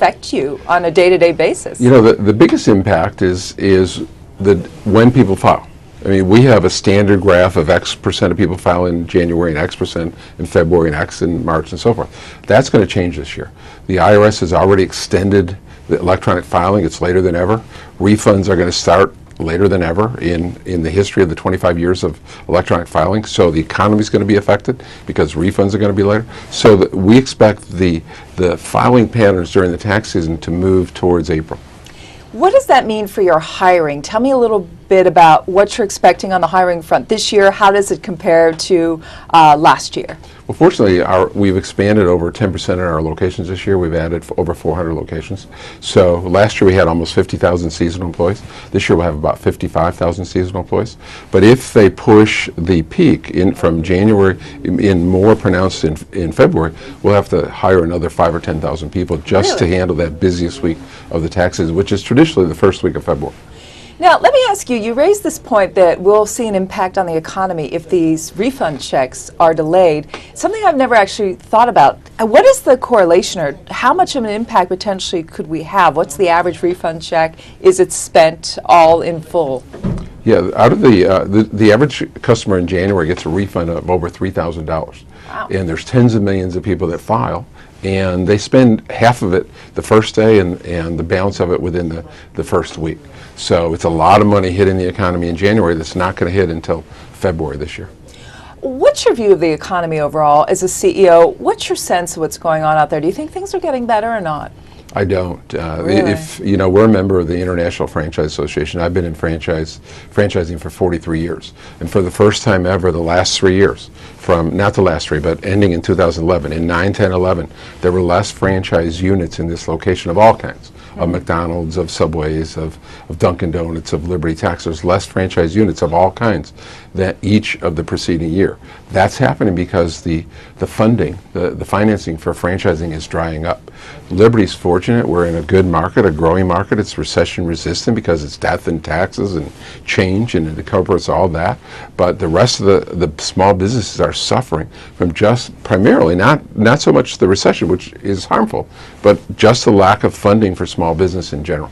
affect you on a day-to-day basis? You know, the biggest impact is when people file. I mean, we have a standard graph of X% of people file in January and X% in February and X in March and so forth. That's going to change this year. The IRS has already extended the electronic filing. It's later than ever. Refunds are going to start later than ever in the history of the 25 years of electronic filing. So the economy is going to be affected because refunds are going to be later. So we expect the filing patterns during the tax season to move towards April. What does that mean for your hiring? Tell me a little bit about what you're expecting on the hiring front this year. How does it compare to last year? Well, fortunately, we've expanded over 10% in our locations this year. We've added over 400 locations. So last year we had almost 50,000 seasonal employees. This year we'll have about 55,000 seasonal employees. But if they push the peak from January in more pronounced in February, we'll have to hire another 5,000 or 10,000 people just to handle that busiest week of the tax season, which is traditionally the first week of February. Now, let me ask you, you raised this point that we'll see an impact on the economy if these refund checks are delayed. Something I've never actually thought about. What is the correlation, or how much of an impact potentially could we have? What's the average refund check? Is it spent all in full? Yeah, out of the average customer in January gets a refund of over $3,000. Wow. And there's tens of millions of people that file, and they spend half of it the first day and the balance of it within the first week. So it's a lot of money hitting the economy in January that's not going to hit until February this year. What's your view of the economy overall as a CEO? What's your sense of what's going on out there? Do you think things are getting better or not? I don't. Really? If you know, we're a member of the International Franchise Association. I've been in franchising for 43 years, and for the first time ever, the last 3 years, not the last three, but ending in 2011, in 9, 10, 11, there were less franchise units in this location of all kinds, of McDonald's, of Subways, of Dunkin' Donuts, of Liberty Tax. There's less franchise units of all kinds than each of the preceding year. That's happening because the funding, the financing for franchising is drying up. Liberty's fortunate. We're in a good market, a growing market. It's recession resistant because it's death and taxes and change, and it covers all that. But the rest of the small businesses are suffering from just primarily not so much the recession, which is harmful, but just the lack of funding for small business in general.